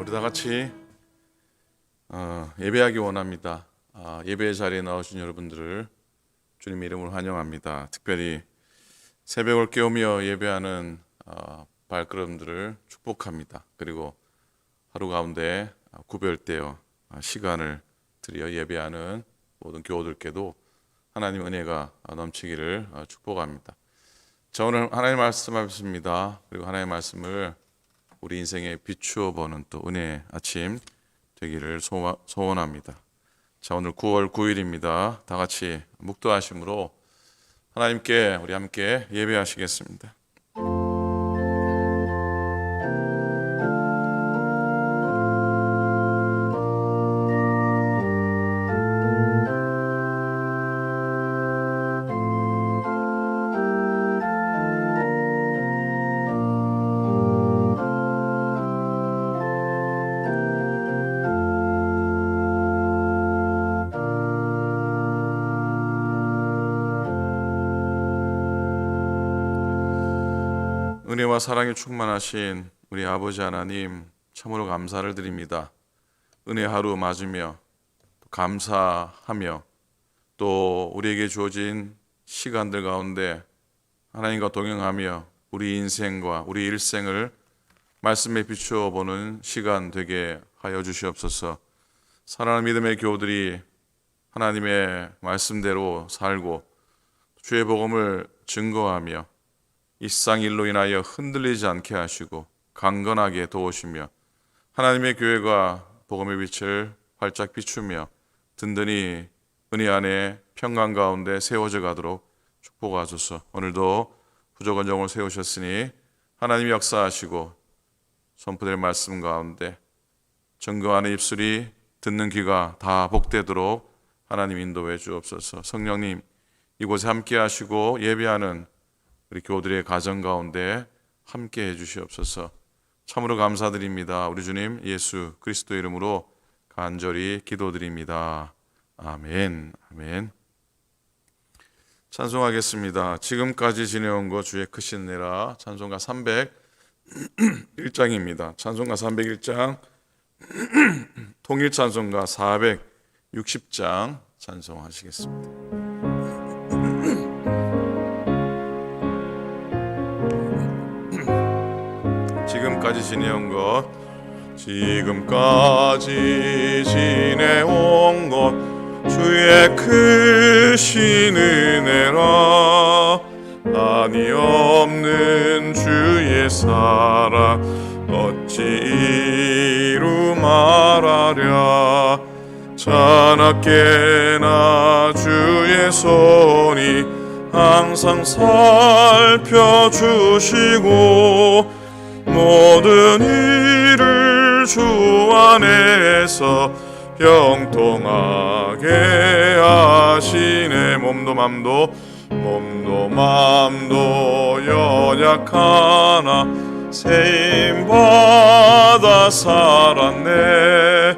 우리 다 같이 예배하기 원합니다. 예배 자리에 나오신 여러분들을 주님의 이름으로 환영합니다. 특별히 새벽을 깨우며 예배하는 발걸음들을 축복합니다. 그리고 하루 가운데 구별되어 시간을 들여 예배하는 모든 교우들께도 하나님 은혜가 넘치기를 축복합니다. 자, 오늘 하나님의 말씀하겠습니다. 그리고 하나님의 말씀을 우리 인생에 비추어 보는 또 은혜의 아침 되기를 소원합니다. 자, 오늘 9월 9일입니다. 다 같이 묵도하심으로 하나님께 우리 함께 예배하시겠습니다. 은혜와 사랑이 충만하신 우리 아버지 하나님, 참으로 감사를 드립니다. 은혜 하루 맞으며 또 감사하며 또 우리에게 주어진 시간들 가운데 하나님과 동행하며 우리 인생과 우리 일생을 말씀에 비추어 보는 시간 되게 하여 주시옵소서. 사랑하는 믿음의 교우들이 하나님의 말씀대로 살고 주의 복음을 증거하며 일상일로 인하여 흔들리지 않게 하시고 강건하게 도우시며 하나님의 교회가 복음의 빛을 활짝 비추며 든든히 은혜 안에 평강 가운데 세워져 가도록 축복하소서. 오늘도 부족한 종을 세우셨으니 하나님이 역사하시고 선포될 말씀 가운데 증거하는 입술이 듣는 귀가 다 복되도록 하나님 인도해 주옵소서. 성령님 이곳에 함께 하시고 예배하는 우리 교우들의 가정 가운데 함께 해주시옵소서. 참으로 감사드립니다. 우리 주님 예수 그리스도 이름으로 간절히 기도드립니다. 아멘. 아멘. 찬송하겠습니다. 지금까지 지내온 것 주의 크신 은혜라. 찬송가 301장입니다. 찬송가 301장, 통일 찬송가 460장 찬송하시겠습니다. 지금까지 지내온 것, 지금까지 지내온 것 주의 크신 은혜라. 한이 없는 주의 사랑 어찌 이루 말하랴. 자나깨나 주의 손이 항상 살펴주시고 모든 일을 주 안에서 형통하게 하시네. 몸도 맘도 연약하나 세임받아 살았네.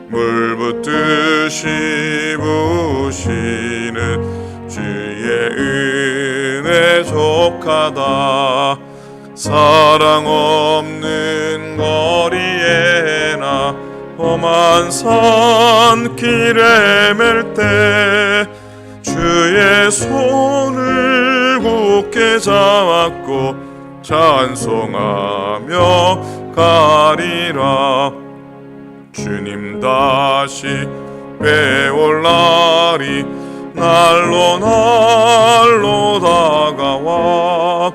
물 붓듯이 부시는 주의 은혜 족하다. 사랑 없는 거리에나 험한 산길에 맬 때 주의 손을 굳게 잡고 찬송하며 가리라. 주님 다시 빼올 날이 날로 다가와.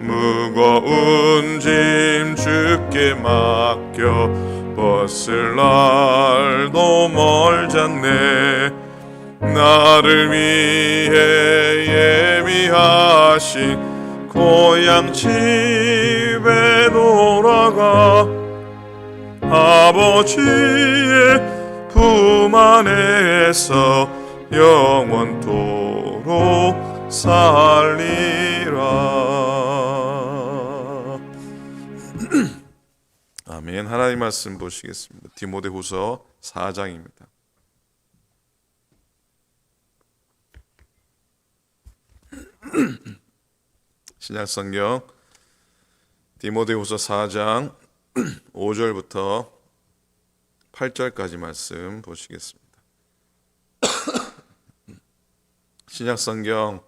무거운 짐 주께 맡겨 벗을 날도 멀잖네. 나를 위해 예비하신 고향 집에 돌아가 아버지의 품 안에서 영원토록 살리라. 아멘. 하나님 말씀 보시겠습니다. 디모데후서 4장입니다. 신약성경 디모데후서 4장 5절부터 8절까지 말씀 보시겠습니다. 신약성경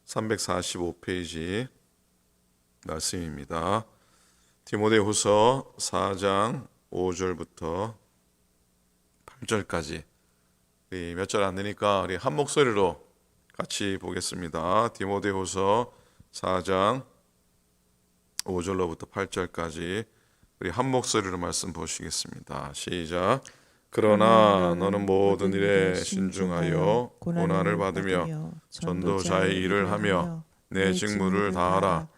345페이지 말씀입니다. 디모데후서 4장 5절부터 8절까지 몇 절 안 되니까 우리 한 목소리로 같이 보겠습니다. 디모데후서 4장 5절로부터 8절까지 우리 한 목소리로 말씀 보시겠습니다. 시작. 그러나 너는 모든 일에 신중하여 고난을 받으며 전도자의 일을 하며 내 직무를 다하라.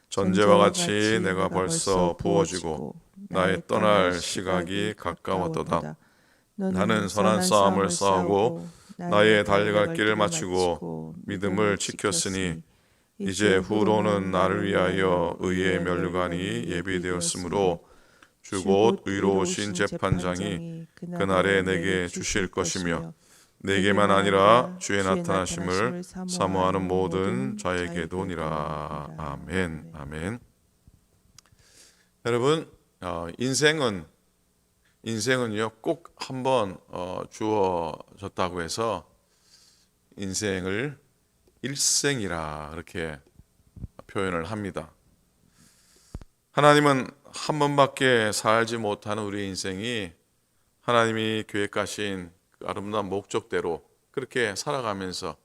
전제와 같이 내가 벌써 부어지고 나의 떠날 시각이 가까웠도다. 나는 선한 싸움을 싸우고 나의 달려갈 길을 마치고 믿음을 지켰으니 이제 후로는 나를 위하여 의의 면류관이 예비되었으므로 주 곧 의로우신 재판장이 그날에 내게 주실 것이며 내게만 아니라 주의 나타나심을 사모하는 모든 자에게도니라. 아멘. 아멘. 여러분, 인생은요 꼭 한번 주어졌다고 해서 인생을 일생이라 그렇게 표현을 합니다. 하나님은 한 번밖에 살지 못하는 우리 인생이 하나님이 계획하신 그 아름다운 목적대로 그렇게 살아가면서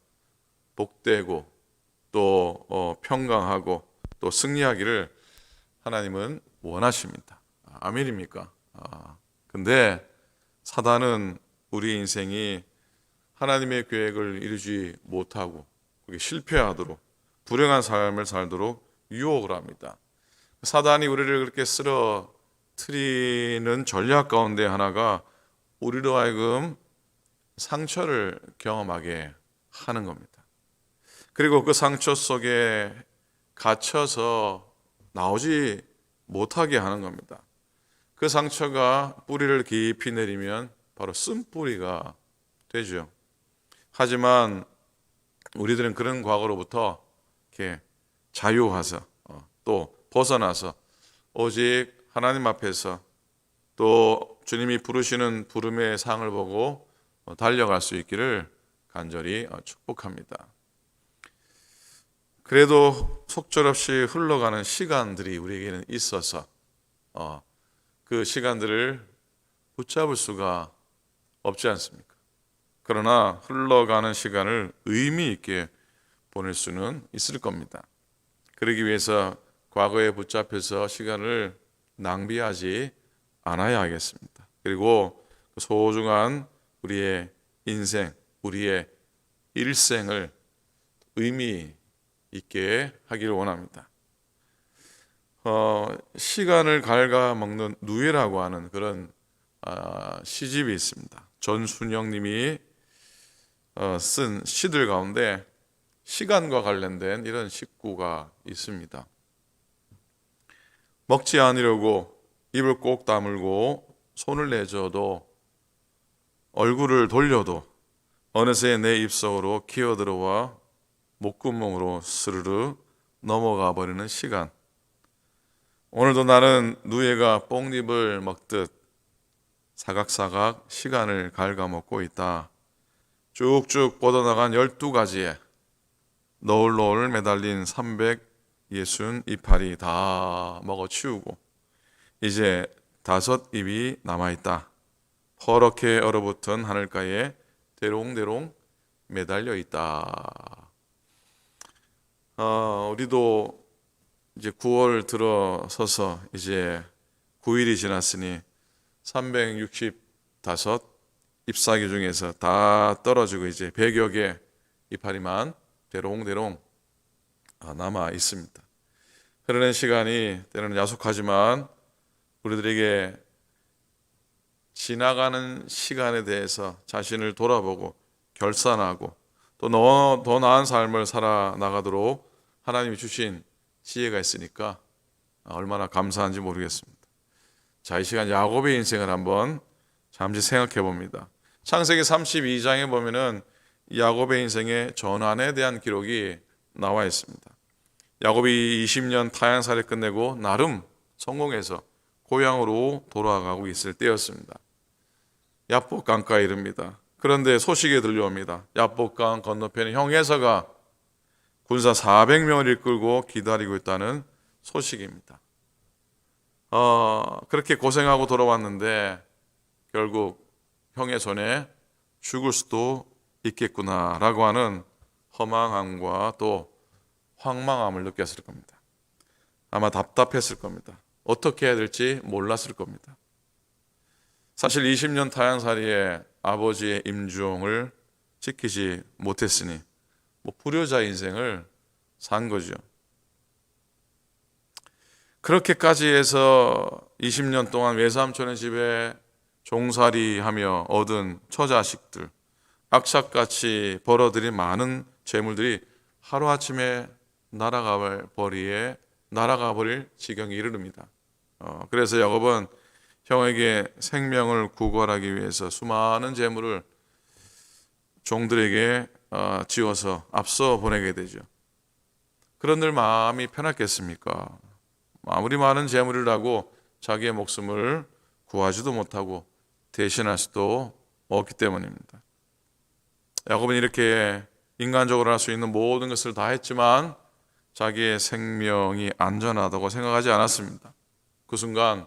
복되고 또 평강하고 또 승리하기를 하나님은 원하십니다. 아멘입니까? 근데 사단은 우리 인생이 하나님의 계획을 이루지 못하고 그게 실패하도록 불행한 삶을 살도록 유혹을 합니다. 사단이 우리를 그렇게 쓰러뜨리는 전략 가운데 하나가 우리로 하여금 상처를 경험하게 하는 겁니다. 그리고 그 상처 속에 갇혀서 나오지 못하게 하는 겁니다. 그 상처가 뿌리를 깊이 내리면 바로 쓴뿌리가 되죠. 하지만 우리들은 그런 과거로부터 이렇게 자유하서 또 벗어나서 오직 하나님 앞에서 또 주님이 부르시는 부름의 상을 보고 달려갈 수 있기를 간절히 축복합니다. 그래도 속절없이 흘러가는 시간들이 우리에게는 있어서 그 시간들을 붙잡을 수가 없지 않습니까? 그러나 흘러가는 시간을 의미 있게 보낼 수는 있을 겁니다. 그러기 위해서 과거에 붙잡혀서 시간을 낭비하지 않아야 하겠습니다. 그리고 소중한 우리의 인생, 우리의 일생을 의미 있게 하기를 원합니다. 시간을 갉아먹는 누에라고 하는 그런 시집이 있습니다. 전순영 님이 쓴 시들 가운데 시간과 관련된 이런 식구가 있습니다. 먹지 않으려고 입을 꼭 다물고 손을 내줘도 얼굴을 돌려도 어느새 내 입속으로 기어들어와 목구멍으로 스르르 넘어가 버리는 시간. 오늘도 나는 누에가 뽕잎을 먹듯 사각사각 시간을 갉아먹고 있다. 쭉쭉 뻗어나간 12가지에 너울너울 매달린 360이파리 다 먹어치우고 이제 5입이 남아있다. 허옇게 얼어붙은 하늘가에 대롱대롱 매달려 있다. 우리도 이제 9월 들어서서 이제 9일이 지났으니 365 잎사귀 중에서 다 떨어지고 이제 100여 개 이파리만 대롱대롱 남아 있습니다. 흐르는 시간이 때로는 야속하지만 우리들에게 지나가는 시간에 대해서 자신을 돌아보고 결산하고 또 더 나은 삶을 살아나가도록 하나님이 주신 지혜가 있으니까 얼마나 감사한지 모르겠습니다. 자, 이 시간 야곱의 인생을 한번 잠시 생각해 봅니다. 창세기 32장에 보면은 야곱의 인생의 전환에 대한 기록이 나와 있습니다. 야곱이 20년 타향살이 끝내고 나름 성공해서 고향으로 돌아가고 있을 때였습니다. 야복 강가에 이릅니다. 그런데 소식이 들려옵니다. 야복강 건너편에 형에서가 군사 400명을 이끌고 기다리고 있다는 소식입니다. 그렇게 고생하고 돌아왔는데 결국 형의 손에 죽을 수도 있겠구나라고 하는 허망함과 또 황망함을 느꼈을 겁니다. 아마 답답했을 겁니다. 어떻게 해야 될지 몰랐을 겁니다. 사실 20년 타향살이에 아버지의 임종을 지키지 못했으니 불효자 인생을 산 거죠. 그렇게까지 해서 20년 동안 외삼촌의 집에 종살이하며 얻은 처자식들, 악착같이 벌어들인 많은 재물들이 하루아침에 날아가 버릴 지경에 이르릅니다. 그래서 야곱은 형에게 생명을 구걸하기 위해서 수많은 재물을 종들에게 지어서 앞서 보내게 되죠. 그런들 마음이 편했겠습니까? 아무리 많은 재물이라고 자기의 목숨을 구하지도 못하고 대신할 수도 없기 때문입니다. 야곱은 이렇게 인간적으로 할 수 있는 모든 것을 다 했지만 자기의 생명이 안전하다고 생각하지 않았습니다. 그 순간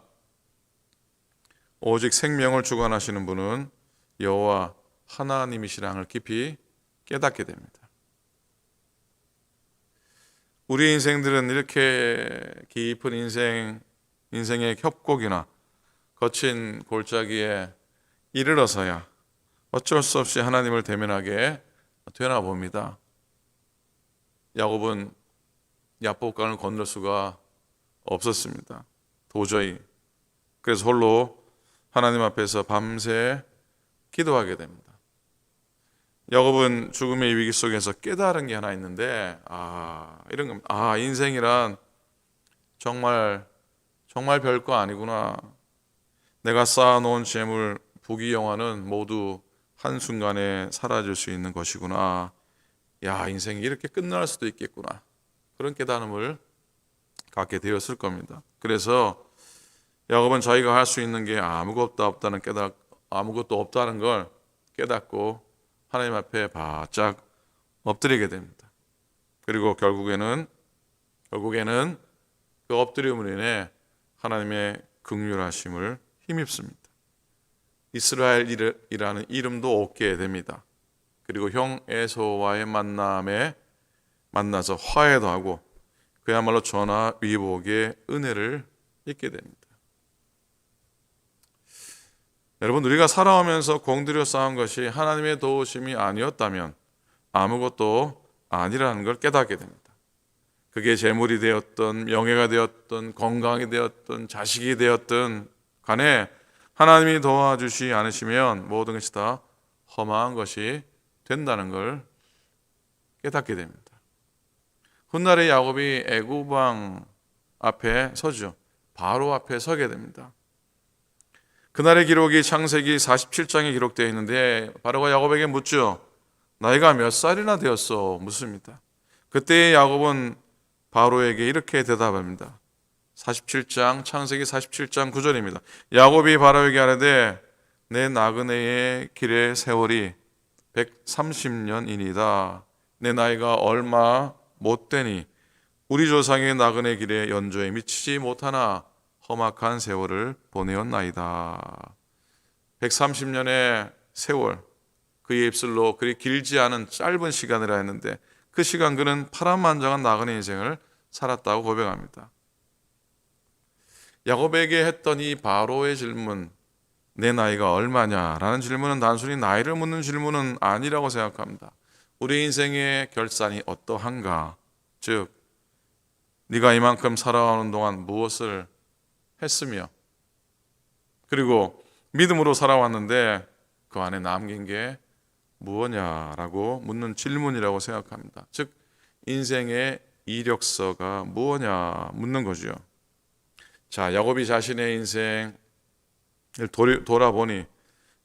오직 생명을 주관하시는 분은 여호와 하나님이시라는 걸 깊이 깨닫게 됩니다. 우리 인생들은 이렇게 깊은 인생의 협곡이나 거친 골짜기에 이르러서야 어쩔 수 없이 하나님을 대면하게 되나 봅니다. 야곱은 야복강을 건널 수가 없었습니다. 도저히. 그래서 홀로 하나님 앞에서 밤새 기도하게 됩니다. 야곱은 죽음의 위기 속에서 깨달은 게 하나 있는데 이런 겁니다. 인생이란 정말 별거 아니구나. 내가 쌓아놓은 재물, 부귀 영화는 모두 한순간에 사라질 수 있는 것이구나. 인생이 이렇게 끝날 수도 있겠구나. 그런 깨달음을 갖게 되었을 겁니다. 그래서 야곱은 자기가 할 수 있는 게 아무것도 없다는 걸 깨닫고 하나님 앞에 바짝 엎드리게 됩니다. 그리고 결국에는 그 엎드림으로 인해 하나님의 긍휼하심을 힘입습니다. 이스라엘이라는 이름도 얻게 됩니다. 그리고 형 에서와의 만나서 화해도 하고 그야말로 전화위복의 은혜를 잊게 됩니다. 여러분, 우리가 살아오면서 공들여 쌓은 것이 하나님의 도우심이 아니었다면 아무것도 아니라는 걸 깨닫게 됩니다. 그게 재물이 되었던, 명예가 되었던, 건강이 되었던, 자식이 되었던 간에 하나님이 도와주시 않으시면 모든 것이 다 허망한 것이 된다는 걸 깨닫게 됩니다. 훗날에 야곱이 애굽 왕 앞에 서죠. 바로 앞에 서게 됩니다. 그날의 기록이 창세기 47장에 기록되어 있는데 바로가 야곱에게 묻죠. 나이가 몇 살이나 되었어? 묻습니다. 그때 야곱은 바로에게 이렇게 대답합니다. 창세기 47장 9절입니다. 야곱이 바로에게 하되 내 나그네의 길의 세월이 130년이니이다. 내 나이가 얼마 못 되니 우리 조상의 나그네 길의 연조에 미치지 못하나 험악한 세월을 보내었나이다. 130년의 세월, 그의 입술로 그리 길지 않은 짧은 시간이라 했는데 그 시간 그는 파란만장한 나그네 인생을 살았다고 고백합니다. 야곱에게 했던 이 바로의 질문, 내 나이가 얼마냐라는 질문은 단순히 나이를 묻는 질문은 아니라고 생각합니다. 우리 인생의 결산이 어떠한가? 즉, 네가 이만큼 살아오는 동안 무엇을 했으며 그리고 믿음으로 살아왔는데 그 안에 남긴 게 무엇냐라고 묻는 질문이라고 생각합니다. 즉 인생의 이력서가 무엇냐 묻는 거죠. 자, 야곱이 자신의 인생을 돌아보니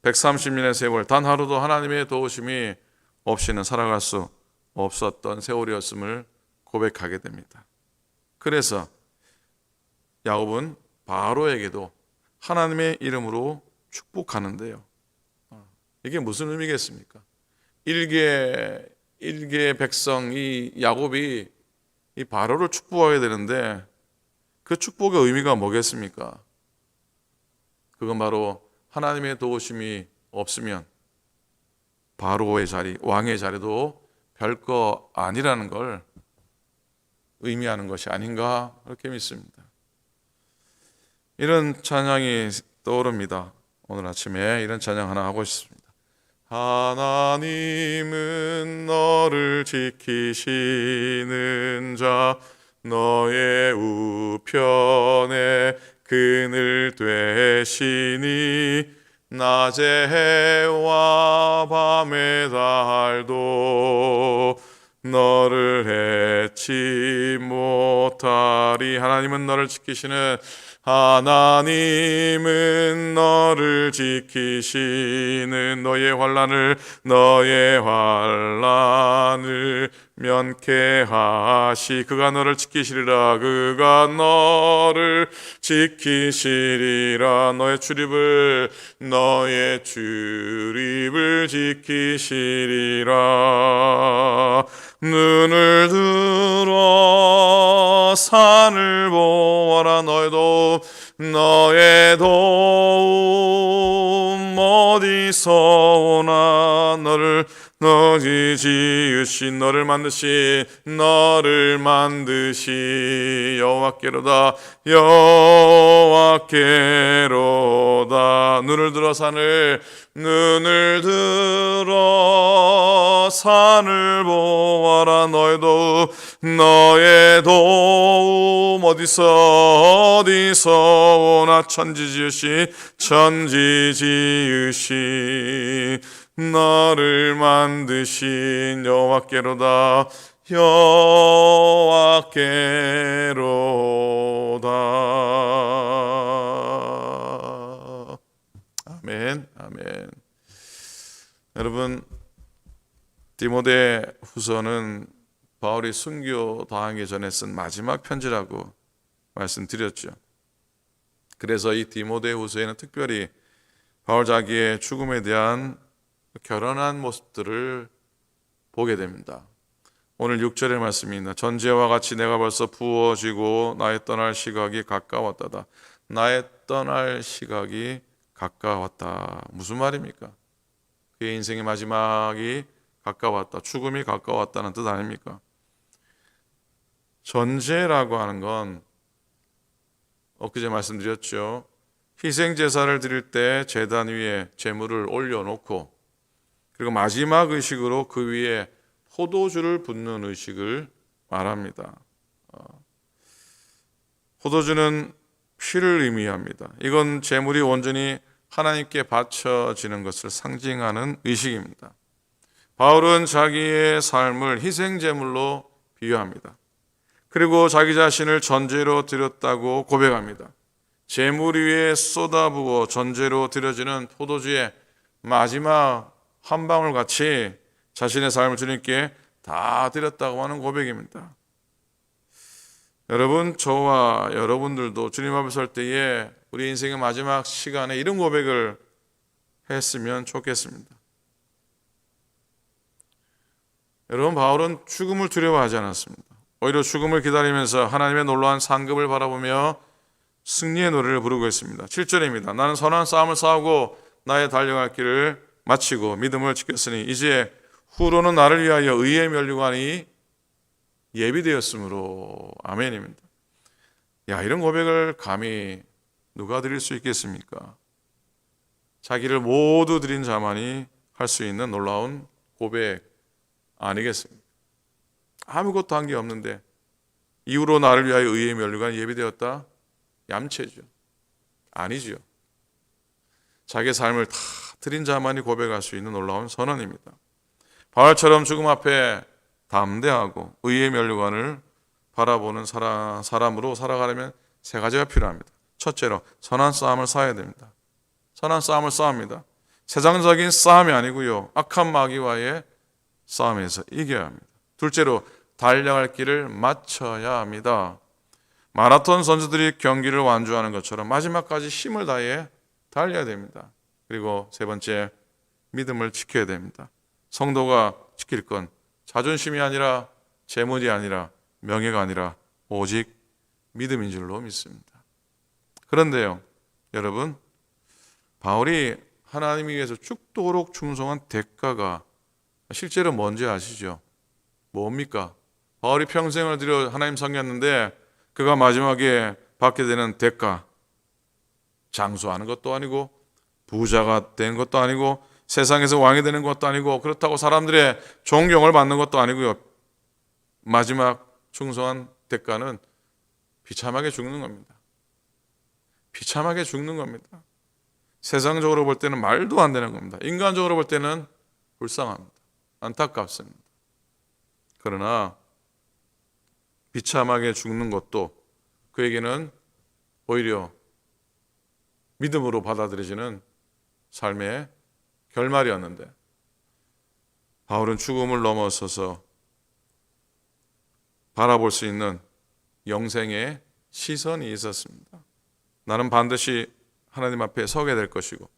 130년의 세월 단 하루도 하나님의 도우심이 없이는 살아갈 수 없었던 세월이었음을 고백하게 됩니다. 그래서 야곱은 바로에게도 하나님의 이름으로 축복하는데요. 이게 무슨 의미겠습니까? 일개 백성 이 야곱이 이 바로를 축복하게 되는데 그 축복의 의미가 뭐겠습니까? 그건 바로 하나님의 도우심이 없으면 바로의 자리, 왕의 자리도 별거 아니라는 걸 의미하는 것이 아닌가 그렇게 믿습니다. 이런 찬양이 떠오릅니다. 오늘 아침에 이런 찬양 하나 하고 싶습니다. 하나님은 너를 지키시는 자, 너의 우편에 그늘 되시니 낮의 해와 밤의 달도 너를 해치 못하리. 하나님은 너를 지키시는, 하나님은 너를 지키시는 너의 환난을 면케하시. 그가 너를 지키시리라. 그가 너를 지키시리라. 너의 출입을 지키시리라. 눈을 들어 산을 보아라. 너의 도움 어디서 오나. 너를 지으신 너를 만드신 여호와께로다. 눈을 들어 산을 보아라. 너의 도움 어디서 오나. 천지 지으신 너를 만드신 여호와께로다. 아멘. 여러분, 디모데 후서는 바울이 순교 당하기 전에 쓴 마지막 편지라고 말씀드렸죠. 그래서 이 디모데 후서에는 특별히 바울 자기의 죽음에 대한 결연한 모습들을 보게 됩니다. 오늘 6절의 말씀입니다. 전제와 같이 내가 벌써 부어지고 나의 떠날 시각이 가까웠다다. 나의 떠날 시각이 가까웠다. 무슨 말입니까? 그의 인생의 마지막이 가까웠다. 죽음이 가까웠다는 뜻 아닙니까? 전제라고 하는 건 엊그제 말씀드렸죠. 희생 제사를 드릴 때 제단 위에 제물을 올려놓고 그리고 마지막 의식으로 그 위에 포도주를 붓는 의식을 말합니다. 포도주는 피를 의미합니다. 이건 제물이 온전히 하나님께 바쳐지는 것을 상징하는 의식입니다. 바울은 자기의 삶을 희생 제물로 비유합니다. 그리고 자기 자신을 전제로 드렸다고 고백합니다. 제물 위에 쏟아부어 전제로 드려지는 포도주의 마지막 한 방울 같이 자신의 삶을 주님께 다 드렸다고 하는 고백입니다. 여러분, 저와 여러분들도 주님 앞에 설 때에 우리 인생의 마지막 시간에 이런 고백을 했으면 좋겠습니다. 여러분, 바울은 죽음을 두려워하지 않았습니다. 오히려 죽음을 기다리면서 하나님의 놀라운 상급을 바라보며 승리의 노래를 부르고 있습니다. 7절입니다. 나는 선한 싸움을 싸우고 나의 달려갈 길을 마치고 믿음을 지켰으니 이제 후로는 나를 위하여 의의 면류관이 예비되었으므로. 아멘입니다. 이런 고백을 감히 누가 드릴 수 있겠습니까? 자기를 모두 드린 자만이 할 수 있는 놀라운 고백 아니겠습니까? 아무것도 한 게 없는데 이후로 나를 위하여 의의 면류관이 예비되었다? 얌체죠. 아니죠. 자기의 삶을 다 드린 자만이 고백할 수 있는 놀라운 선언입니다. 바울처럼 죽음 앞에 담대하고 의의 면류관을 바라보는 사람으로 살아가려면 세 가지가 필요합니다. 첫째로 선한 싸움을 싸워야 됩니다. 선한 싸움을 싸웁니다. 세상적인 싸움이 아니고요, 악한 마귀와의 싸움에서 이겨야 합니다. 둘째로 달려갈 길을 마쳐야 합니다. 마라톤 선수들이 경기를 완주하는 것처럼 마지막까지 힘을 다해 달려야 됩니다. 그리고 세 번째, 믿음을 지켜야 됩니다. 성도가 지킬 건 자존심이 아니라 재물이 아니라 명예가 아니라 오직 믿음인 줄로 믿습니다. 그런데요, 여러분, 바울이 하나님에 위해서 죽도록 충성한 대가가 실제로 뭔지 아시죠? 뭡니까? 바울이 평생을 들여 하나님 섬겼는데 그가 마지막에 받게 되는 대가, 장수하는 것도 아니고 부자가 된 것도 아니고 세상에서 왕이 되는 것도 아니고 그렇다고 사람들의 존경을 받는 것도 아니고요. 마지막 충성한 대가는 비참하게 죽는 겁니다. 비참하게 죽는 겁니다. 세상적으로 볼 때는 말도 안 되는 겁니다. 인간적으로 볼 때는 불쌍합니다. 안타깝습니다. 그러나 비참하게 죽는 것도 그에게는 오히려 믿음으로 받아들여지는 삶의 결말이었는데 바울은 죽음을 넘어서서 바라볼 수 있는 영생의 시선이 있었습니다. 나는 반드시 하나님 앞에 서게 될 것이고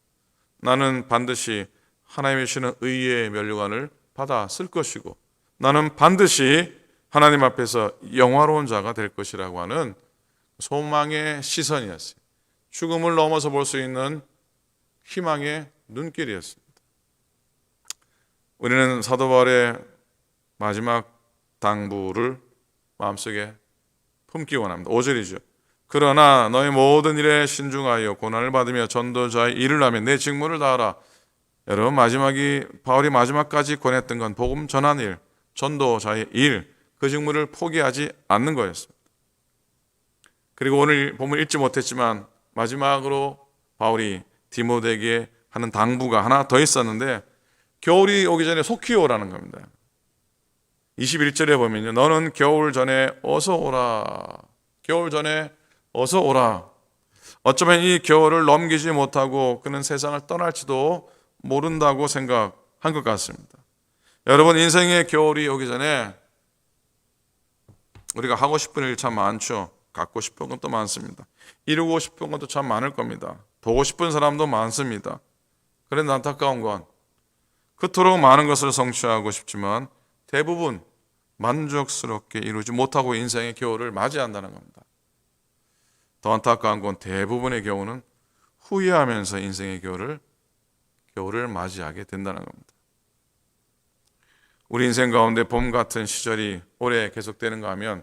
나는 반드시 하나님이 주시는 의의 면류관을 받아 쓸 것이고 나는 반드시 하나님 앞에서 영화로운 자가 될 것이라고 하는 소망의 시선이었어요. 죽음을 넘어서 볼 수 있는 희망의 눈길이었습니다. 우리는 사도 바울의 마지막 당부를 마음속에 품기 원합니다. 5절이죠. 그러나 너희 모든 일에 신중하여 고난을 받으며 전도자의 일을 하며 내 직무를 다하라. 여러분, 바울이 마지막까지 권했던 건 복음 전하는 일, 전도자의 일, 그 직무를 포기하지 않는 거였습니다. 그리고 오늘 본문 읽지 못했지만 마지막으로 바울이 디모데에게 하는 당부가 하나 더 있었는데 겨울이 오기 전에 속히 오라는 겁니다. 21절에 보면요. 너는 겨울 전에 어서 오라. 겨울 전에 어서 오라. 어쩌면 이 겨울을 넘기지 못하고 그는 세상을 떠날지도 모른다고 생각한 것 같습니다. 여러분, 인생의 겨울이 오기 전에 우리가 하고 싶은 일이 참 많죠. 갖고 싶은 것도 많습니다. 이루고 싶은 것도 참 많을 겁니다. 보고 싶은 사람도 많습니다. 그런데 안타까운 건 그토록 많은 것을 성취하고 싶지만 대부분 만족스럽게 이루지 못하고 인생의 겨울을 맞이한다는 겁니다. 더 안타까운 건 대부분의 경우는 후회하면서 인생의 겨울을 맞이하게 된다는 겁니다. 우리 인생 가운데 봄 같은 시절이 오래 계속되는가 하면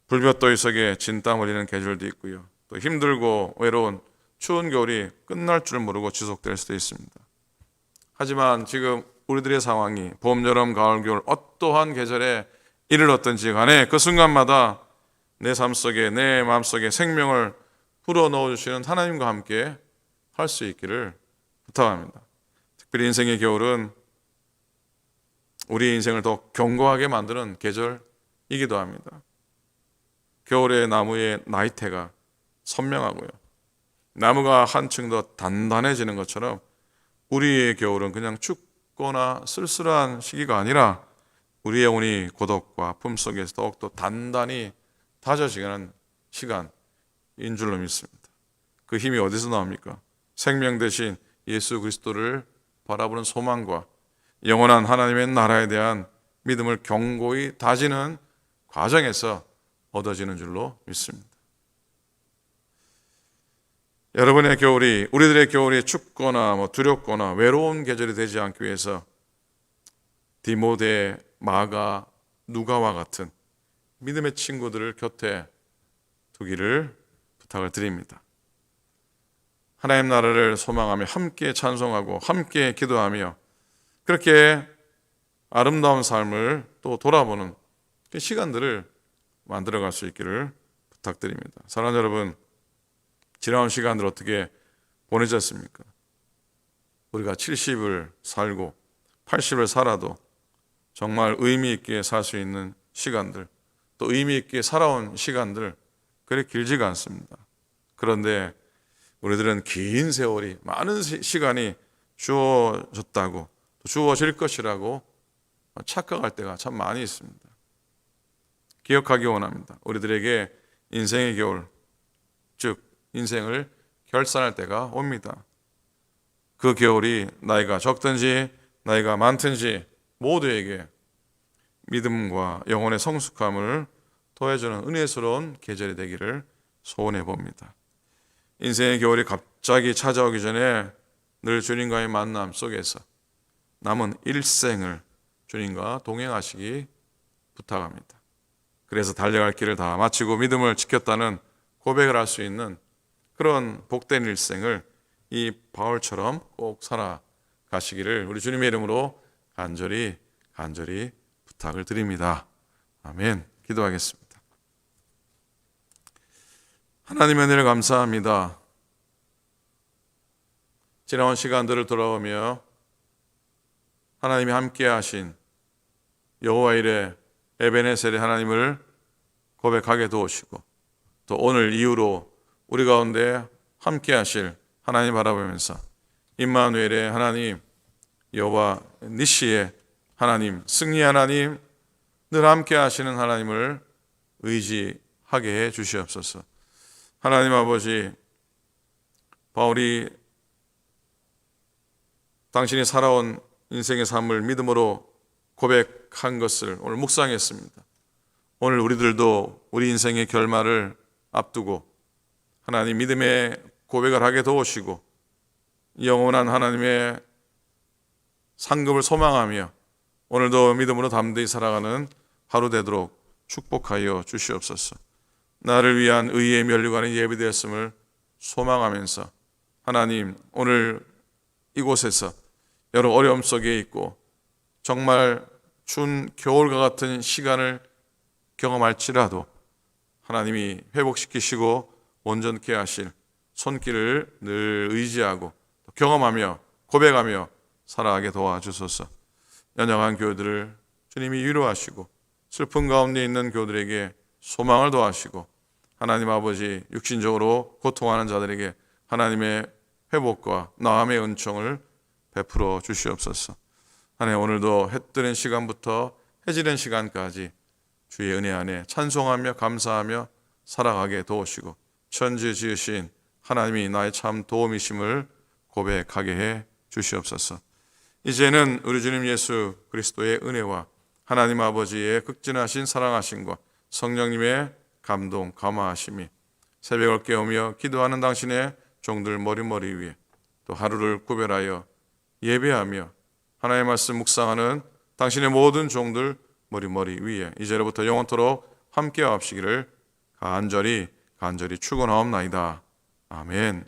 불볕더위 속에 진땀 흘리는 계절도 있고요. 또 힘들고 외로운 추운 겨울이 끝날 줄 모르고 지속될 수도 있습니다. 하지만 지금 우리들의 상황이 봄, 여름, 가을, 겨울 어떠한 계절에 이르렀든지 간에 그 순간마다 내 삶 속에 내 마음 속에 생명을 불어넣어 주시는 하나님과 함께 할 수 있기를 부탁합니다. 특별히 인생의 겨울은 우리 인생을 더 견고하게 만드는 계절이기도 합니다. 겨울의 나무의 나이테가 선명하고요. 나무가 한층 더 단단해지는 것처럼 우리의 겨울은 그냥 춥거나 쓸쓸한 시기가 아니라 우리의 영혼이 고독과 아픔 속에서 더욱더 단단히 다져지는 시간인 줄로 믿습니다. 그 힘이 어디서 나옵니까? 생명 대신 예수 그리스도를 바라보는 소망과 영원한 하나님의 나라에 대한 믿음을 견고히 다지는 과정에서 얻어지는 줄로 믿습니다. 여러분의 겨울이, 우리들의 겨울이 춥거나 두렵거나 외로운 계절이 되지 않기 위해서 디모데, 마가, 누가와 같은 믿음의 친구들을 곁에 두기를 부탁을 드립니다. 하나님 나라를 소망하며 함께 찬송하고 함께 기도하며 그렇게 아름다운 삶을 또 돌아보는 그 시간들을 만들어갈 수 있기를 부탁드립니다. 사랑하는 여러분, 지나온 시간들 어떻게 보내셨습니까? 우리가 70을 살고 80을 살아도 정말 의미 있게 살 수 있는 시간들, 또 의미 있게 살아온 시간들 그리 길지가 않습니다. 그런데 우리들은 긴 세월이, 많은 시간이 주어졌다고, 또 주어질 것이라고 착각할 때가 참 많이 있습니다. 기억하기 원합니다. 우리들에게 인생의 겨울, 즉 인생을 결산할 때가 옵니다. 그 겨울이 나이가 적든지 나이가 많든지 모두에게 믿음과 영혼의 성숙함을 더해주는 은혜스러운 계절이 되기를 소원해 봅니다. 인생의 겨울이 갑자기 찾아오기 전에 늘 주님과의 만남 속에서 남은 일생을 주님과 동행하시기 부탁합니다. 그래서 달려갈 길을 다 마치고 믿음을 지켰다는 고백을 할 수 있는 그런 복된 일생을 이 바울처럼 꼭 살아가시기를 우리 주님의 이름으로 간절히 부탁을 드립니다. 아멘. 기도하겠습니다. 하나님의 은혜를 감사합니다. 지나온 시간들을 돌아오며 하나님이 함께 하신 여호와 일의 에베네셀의 하나님을 고백하게 도우시고 또 오늘 이후로 우리 가운데 함께 하실 하나님 바라보면서 임마누엘의 하나님, 여호와 니시의 하나님, 승리 하나님, 늘 함께 하시는 하나님을 의지하게 해 주시옵소서. 하나님 아버지, 바울이 당신이 살아온 인생의 삶을 믿음으로 고백한 것을 오늘 묵상했습니다. 오늘 우리들도 우리 인생의 결말을 앞두고 하나님 믿음의 고백을 하게 도우시고 영원한 하나님의 상급을 소망하며 오늘도 믿음으로 담대히 살아가는 하루 되도록 축복하여 주시옵소서. 나를 위한 의의 면류관이 예비되었음을 소망하면서 하나님 오늘 이곳에서 여러 어려움 속에 있고 정말 추운 겨울과 같은 시간을 경험할지라도 하나님이 회복시키시고 온전케 하실 손길을 늘 의지하고 경험하며 고백하며 살아가게 도와주소서. 연약한 교우들을 주님이 위로하시고 슬픈 가운데 있는 교우들에게 소망을 더하시고 하나님 아버지 육신적으로 고통하는 자들에게 하나님의 회복과 나음의 은총을 베풀어 주시옵소서. 하나님 오늘도 해 뜨는 시간부터 해 지는 시간까지 주의 은혜 안에 찬송하며 감사하며 살아가게 도우시고 천지 지으신 하나님이 나의 참 도움이심을 고백하게 해 주시옵소서. 이제는 우리 주님 예수 그리스도의 은혜와 하나님 아버지의 극진하신 사랑하심과 성령님의 감동 감화하심이 새벽을 깨우며 기도하는 당신의 종들 머리 위에 또 하루를 구별하여 예배하며 하나님의 말씀 묵상하는 당신의 모든 종들 머리 위에 이제로부터 영원토록 함께 하시기를 간절히 축원하옵나이다. 아멘.